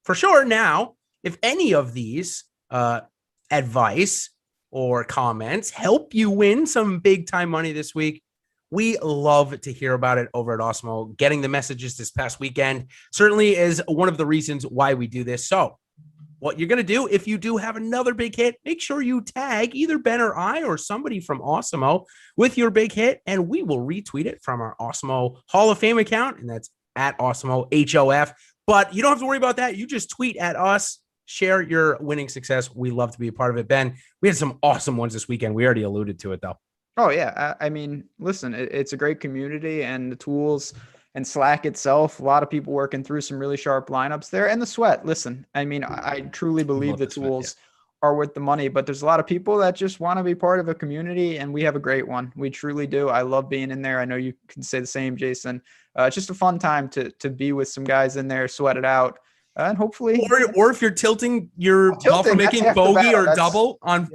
S1: for sure now, if any of these advice or comments help you win some big time money this week, we love to hear about it over at Awesemo. Getting the messages this past weekend certainly is one of the reasons why we do this. So what you're going to do, if you do have another big hit, make sure you tag either Ben or I or somebody from Awesemo with your big hit, and we will retweet it from our Awesemo Hall of Fame account, and that's at Awesemo HOF. But you don't have to worry about that. You just tweet at us, share your winning success. We love to be a part of it. Ben, we had some awesome ones this weekend. We already alluded to it, though.
S2: Oh, yeah. I mean, listen, it's a great community, and the tools and Slack itself, a lot of people working through some really sharp lineups there. And the sweat, listen, I mean, I truly believe the tools are worth the money, but there's a lot of people that just want to be part of a community, and we have a great one. We truly do. I love being in there. I know you can say the same, Jason. It's just a fun time to be with some guys in there, sweat it out. And hopefully,
S1: or if you're tilting your golfer making bogey or double on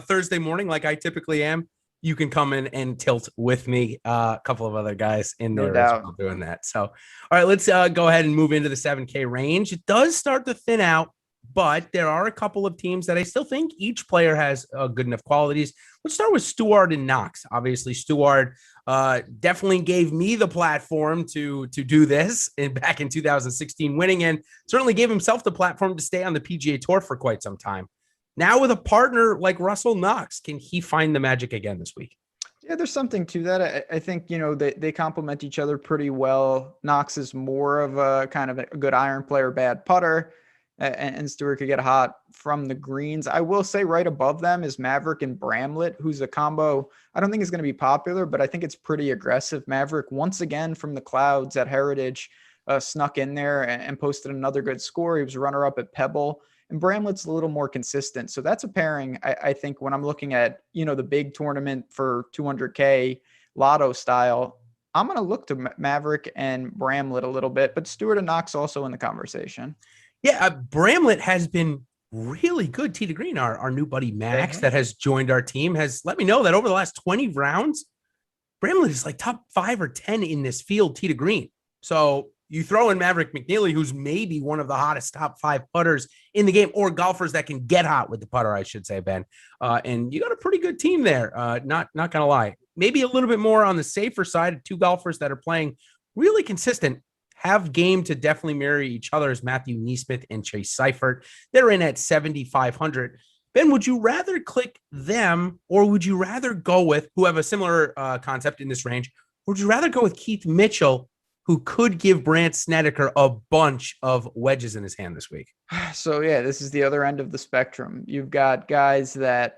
S1: Thursday morning, like I typically am, you can come in and tilt with me. A couple of other guys in there as well doing that. So, all right, let's go ahead and move into the 7K range. It does start to thin out, but there are a couple of teams that I still think each player has good enough qualities. Let's start with Stewart and Knox. Obviously, Stewart definitely gave me the platform to do this back in 2016, winning, and certainly gave himself the platform to stay on the PGA Tour for quite some time. Now with a partner like Russell Knox, can he find the magic again this week?
S2: Yeah, there's something to that. I think, they complement each other pretty well. Knox is more of a kind of a good iron player, bad putter, and Stewart could get hot from the greens. I will say right above them is Maverick and Bramlett, who's a combo I don't think is going to be popular, but I think it's pretty aggressive. Maverick, once again from the clouds at Heritage, snuck in there and posted another good score. He was runner-up at Pebble. And Bramlett's a little more consistent. So that's a pairing, I think, when I'm looking at, the big tournament for 200K lotto style, I'm going to look to Maverick and Bramlett a little bit, but Stewart and Knox also in the conversation.
S1: Yeah, Bramlett has been really good. Tee to Green, our new buddy Max that has joined our team, has let me know that over the last 20 rounds, Bramlett is like top 5 or 10 in this field, Tee to Green. So you throw in Maverick McNeely, who's maybe one of the hottest top 5 putters in the game, or golfers that can get hot with the putter, I should say, Ben. And you got a pretty good team there. Not gonna lie. Maybe a little bit more on the safer side. 2 golfers that are playing really consistent, have game to definitely marry each other as Matthew Neesmith and Chase Seifert. They're in at 7,500. Ben, would you rather click them, or would you rather go with who have a similar concept in this range? Or would you rather go with Keith Mitchell, who could give Brandt Snedeker a bunch of wedges in his hand this week?
S2: So, yeah, this is the other end of the spectrum. You've got guys that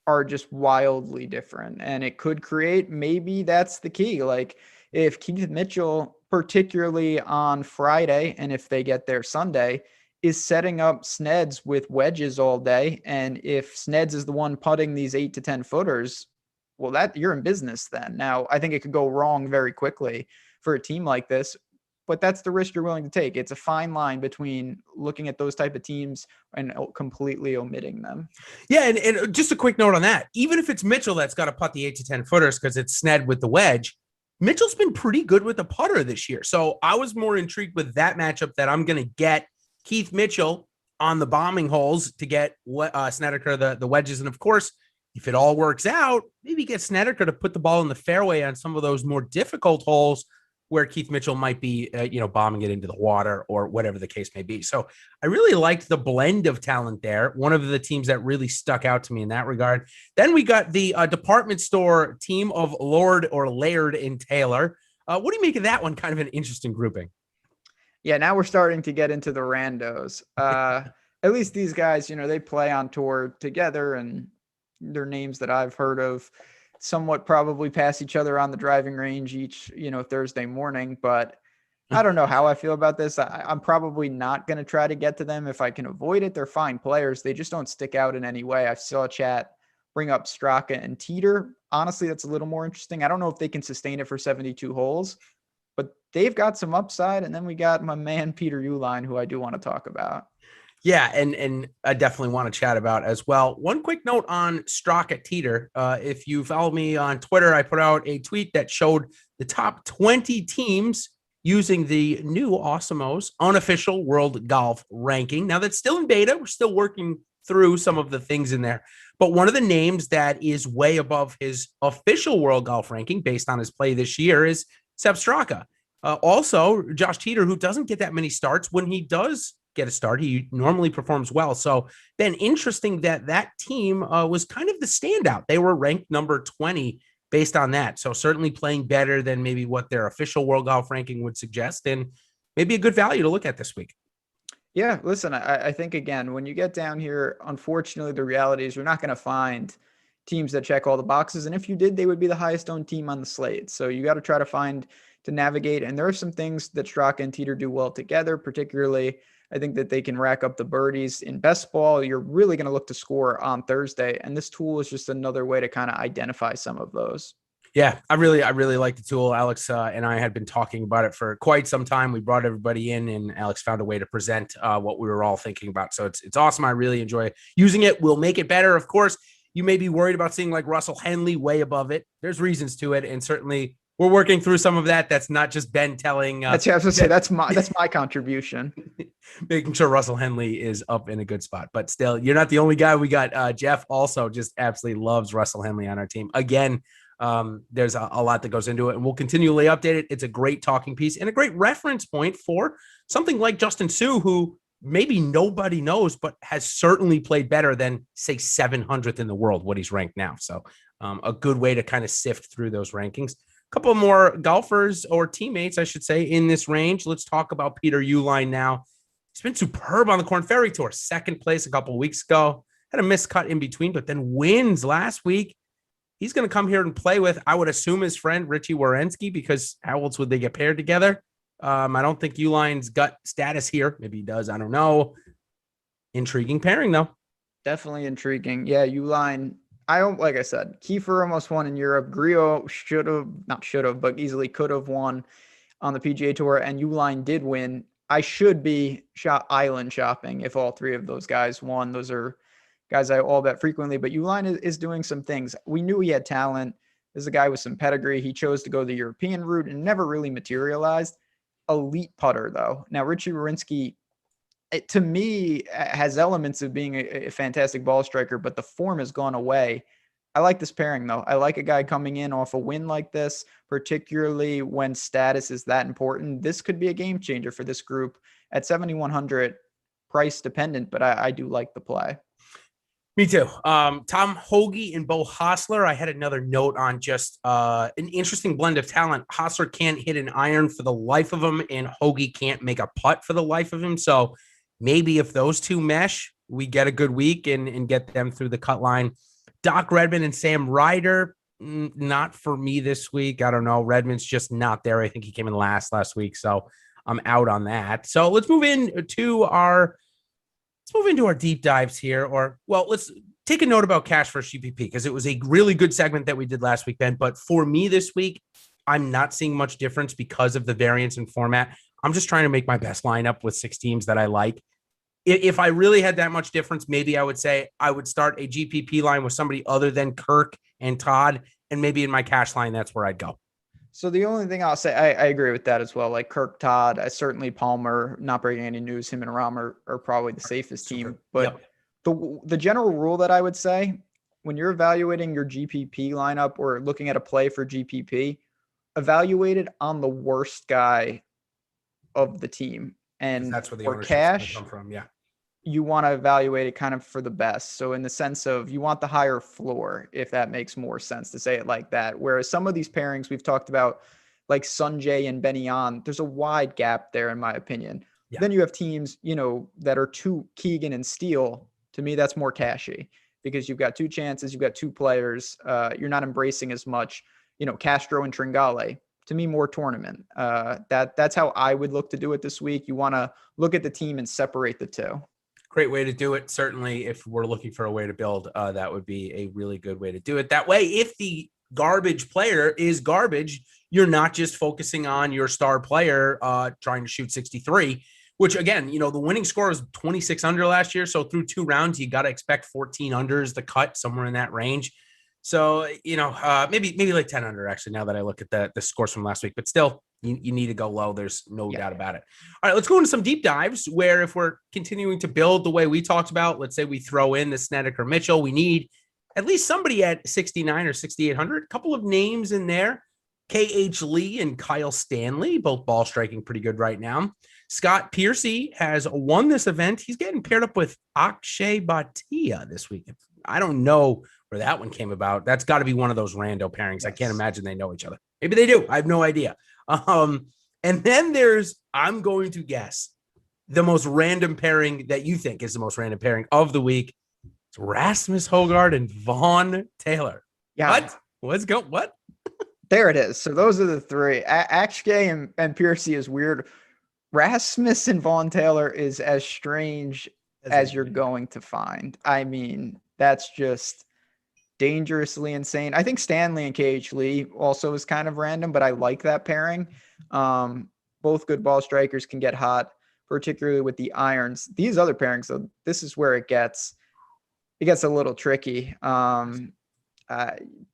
S2: are just wildly different, and it could create, maybe that's the key. Like if Keith Mitchell, particularly on Friday, and if they get there Sunday, is setting up Sneds with wedges all day, and if Sneds is the one putting these 8 to 10 footers, well, that you're in business then. Now, I think it could go wrong very quickly for a team like this, but that's the risk you're willing to take. It's a fine line between looking at those type of teams and completely omitting them.
S1: Yeah, and just a quick note on that. Even if it's Mitchell that's got to putt the 8 to 10 footers because it's Sned with the wedge, Mitchell's been pretty good with the putter this year. So I was more intrigued with that matchup, that I'm going to get Keith Mitchell on the bombing holes to get Snedeker the wedges. And of course, if it all works out, maybe get Snedeker to put the ball in the fairway on some of those more difficult holes where Keith Mitchell might be, bombing it into the water or whatever the case may be. So I really liked the blend of talent there. One of the teams that really stuck out to me in that regard. Then we got the department store team of Lord or Laird and Taylor. What do you make of that one? Kind of an interesting grouping.
S2: Yeah, now we're starting to get into the randos. At least these guys, they play on tour together, and they're names that I've heard of. Somewhat probably pass each other on the driving range each, Thursday morning, but I don't know how I feel about this. I'm probably not going to try to get to them if I can avoid it. They're fine players. They just don't stick out in any way. I saw a chat bring up Straka and Teeter. Honestly, that's a little more interesting. I don't know if they can sustain it for 72 holes, but they've got some upside. And then we got my man, Peter Uihlein, who I do want to talk about.
S1: Yeah, and I definitely want to chat about as well. One quick note on Strock at Teeter. If you follow me on Twitter, I put out a tweet that showed the top 20 teams using the new Awesemo's unofficial world golf ranking. Now that's still in beta. We're still working through some of the things in there. But one of the names that is way above his official world golf ranking based on his play this year is Sepp Straka. Also, Josh Teeter, who doesn't get that many starts. When he does get a start, he normally performs well. So then interesting that team was kind of the standout. They were ranked number 20 based on that. So certainly playing better than maybe what their official world golf ranking would suggest, and maybe a good value to look at this week.
S2: Yeah, listen, I think, again, when you get down here, unfortunately, the reality is you're not going to find teams that check all the boxes. And if you did, they would be the highest owned team on the slate. So you got to try to navigate. And there are some things that Straka and Teeter do well together, particularly I think that they can rack up the birdies. In best ball, you're really going to look to score on Thursday. And this tool is just another way to kind of identify some of those.
S1: Yeah, I really like the tool. Alex and I had been talking about it for quite some time. We brought everybody in, and Alex found a way to present what we were all thinking about. So it's awesome. I really enjoy using it. We'll make it better. Of course, you may be worried about seeing like Russell Henley way above it. There's reasons to it, and certainly we're working through some of that. That's not just Ben telling.
S2: That's what I was going to say. That's my contribution.
S1: Making sure Russell Henley is up in a good spot. But still, you're not the only guy. We got Jeff also just absolutely loves Russell Henley on our team. Again, there's a lot that goes into it, and we'll continually update it. It's a great talking piece and a great reference point for something like Justin Suh, who maybe nobody knows, but has certainly played better than, say, 700th in the world, what he's ranked now. So a good way to kind of sift through those rankings. A couple more golfers, or teammates, I should say, in this range. Let's talk about Peter Uihlein now. He's been superb on the Korn Ferry Tour. Second place a couple of weeks ago. Had a miscut in between, but then wins last week. He's going to come here and play with, I would assume, his friend Richie Rorinsky, because how else would they get paired together? I don't think Uihlein's got status here. Maybe he does. I don't know. Intriguing pairing, though.
S2: Definitely intriguing. Yeah, Uihlein. Like I said, Kiefer almost won in Europe. Griot but easily could have won on the PGA Tour, and Uihlein did win. I should be island shopping if all three of those guys won. Those are guys I all bet frequently, but Uihlein is doing some things. We knew he had talent. This is a guy with some pedigree. He chose to go the European route and never really materialized. Elite putter, though. Now, Richie Rorinsky, to me, has elements of being a fantastic ball striker, but the form has gone away. I like this pairing, though. I like a guy coming in off a win like this, particularly when status is that important. This could be a game changer for this group at 7,100, price dependent, but I do like the play.
S1: Me too. Tom Hoagy and Bo Hassler. I had another note on just an interesting blend of talent. Hassler can't hit an iron for the life of him, and Hoagy can't make a putt for the life of him. So maybe if those two mesh, we get a good week and get them through the cut line. Doc Redman and Sam Ryder, not for me this week. I don't know. Redman's just not there. I think he came in last week, so I'm out on that. So let's move into our deep dives here. Let's take a note about cash versus GPP, because it was a really good segment that we did last week, Ben. But for me this week, I'm not seeing much difference because of the variance in format. I'm just trying to make my best lineup with 6 teams that I like. If I really had that much difference, maybe I would say I would start a GPP line with somebody other than Kirk and Todd, and maybe in my cash line, that's where I'd go.
S2: So the only thing I'll say, I agree with that as well. Like Kirk, Todd, certainly Palmer, not breaking any news, him and Rahm are probably the safest team. But the general rule that I would say, when you're evaluating your GPP lineup or looking at a play for GPP, evaluate it on the worst guy of the team. And
S1: that's where the
S2: for cash
S1: come from. Yeah.
S2: You want to evaluate it kind of for the best. So in the sense of you want the higher floor, if that makes more sense to say it like that. Whereas some of these pairings we've talked about, like Sunjay and Benny On, there's a wide gap there, in my opinion. Yeah. Then you have teams, that are too Keegan and Steele. To me, that's more cashy because you've got 2 chances, you've got 2 players. You're not embracing as much, Castro and Trungale. To me, more tournament. That's how I would look to do it this week. You want to look at the team and separate the two.
S1: Great way to do it. Certainly, if we're looking for a way to build, that would be a really good way to do it. That way, if the garbage player is garbage, you're not just focusing on your star player trying to shoot 63. which again, the winning score was 26 under last year. So through 2 rounds, you got to expect 14 unders the cut, somewhere in that range. So, maybe like 10 under actually, now that I look at the scores from last week, but still you need to go low. There's no doubt about it. All right, let's go into some deep dives where if we're continuing to build the way we talked about, let's say we throw in the Snedeker Mitchell, we need at least somebody at 69 or 6,800, a couple of names in there. KH Lee and Kyle Stanley, both ball striking pretty good right now. Scott Piercy has won this event. He's getting paired up with Akshay Bhatia this week. I don't know where that one came about. That's got to be one of those rando pairings. Yes. I can't imagine they know each other. Maybe they do. I have no idea. And then I'm going to guess the most random pairing that you think is the most random pairing of the week. It's Rasmus Højgaard and Vaughn Taylor.
S2: Yeah.
S1: What? Let's go. What?
S2: There it is. So those are the 3. Akshay and Piercy is weird. Rasmus and Vaughn Taylor is as strange as you're going to find. I mean, that's just dangerously insane. I think Stanley and KH Lee also is kind of random, but I like that pairing. Both good ball strikers can get hot, particularly with the irons. These other pairings, though, this is where it gets a little tricky.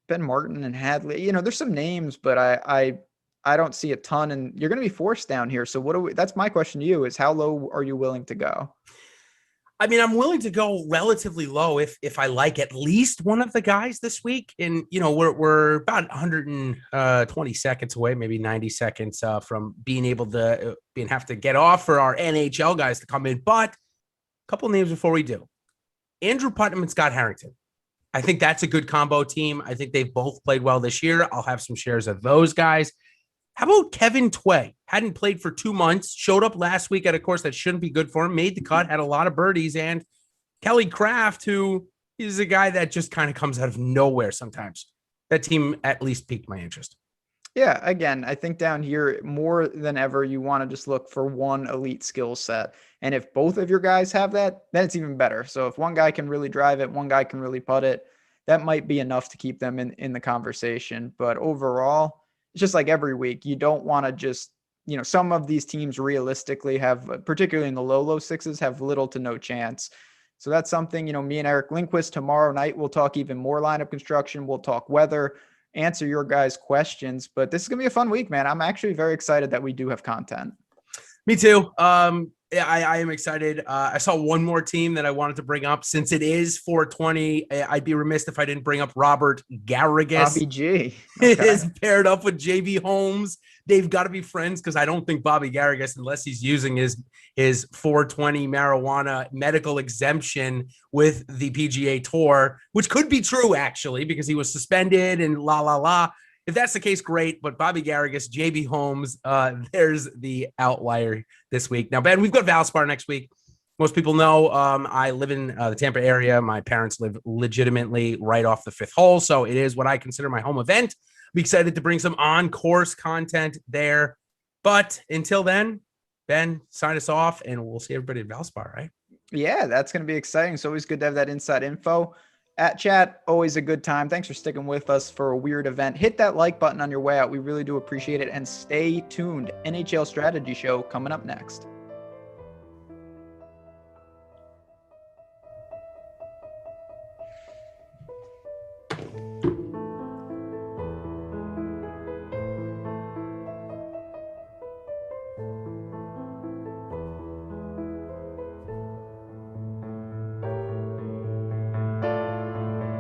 S2: Ben Martin and Hadley, there's some names, but I don't see a ton, and you're going to be forced down here. So that's my question to you is how low are you willing to go?
S1: I mean, I'm willing to go relatively low if I like at least one of the guys this week. And, we're about 120 seconds away, maybe 90 seconds from being able to have to get off for our NHL guys to come in. But a couple names before we do. Andrew Putnam and Scott Harrington. I think that's a good combo team. I think they've both played well this year. I'll have some shares of those guys. How about Kevin Tway? Hadn't played for 2 months, showed up last week at a course that shouldn't be good for him, made the cut, had a lot of birdies, and Kelly Kraft, who is a guy that just kind of comes out of nowhere sometimes. That team at least piqued my interest.
S2: Yeah, again, I think down here, more than ever, you want to just look for one elite skill set. And if both of your guys have that, then it's even better. So if one guy can really drive it, one guy can really putt it, that might be enough to keep them in the conversation. But overall, it's just like every week, you don't want to just, some of these teams realistically have, particularly in the low sixes, have little to no chance. So that's something, me and Eric Lindquist tomorrow night, we'll talk even more lineup construction. We'll talk weather, answer your guys' questions. But this is going to be a fun week, man. I'm actually very excited that we do have content.
S1: Me too. I am excited. I saw one more team that I wanted to bring up since it is 420. I'd be remiss if I didn't bring up Robert Garrigus.
S2: Bobby G.
S1: Okay. Is paired up with JB Holmes. They've got to be friends because I don't think Bobby Garrigus, unless he's using his 420 marijuana medical exemption with the PGA Tour, which could be true actually because he was suspended and la. If that's the case, great. But Bobby Garrigus, JB Holmes, there's the outlier this week. Now, Ben, we've got Valspar next week. Most people know I live in the Tampa area. My parents live legitimately right off the 5th hole. So it is what I consider my home event. I'm excited to bring some on-course content there. But until then, Ben, sign us off, and we'll see everybody at Valspar, right?
S2: Yeah, that's going to be exciting. It's always good to have that inside info. At chat, always a good time. Thanks for sticking with us for a weird event. Hit that like button on your way out. We really do appreciate it. And stay tuned. NHL Strategy Show coming up next.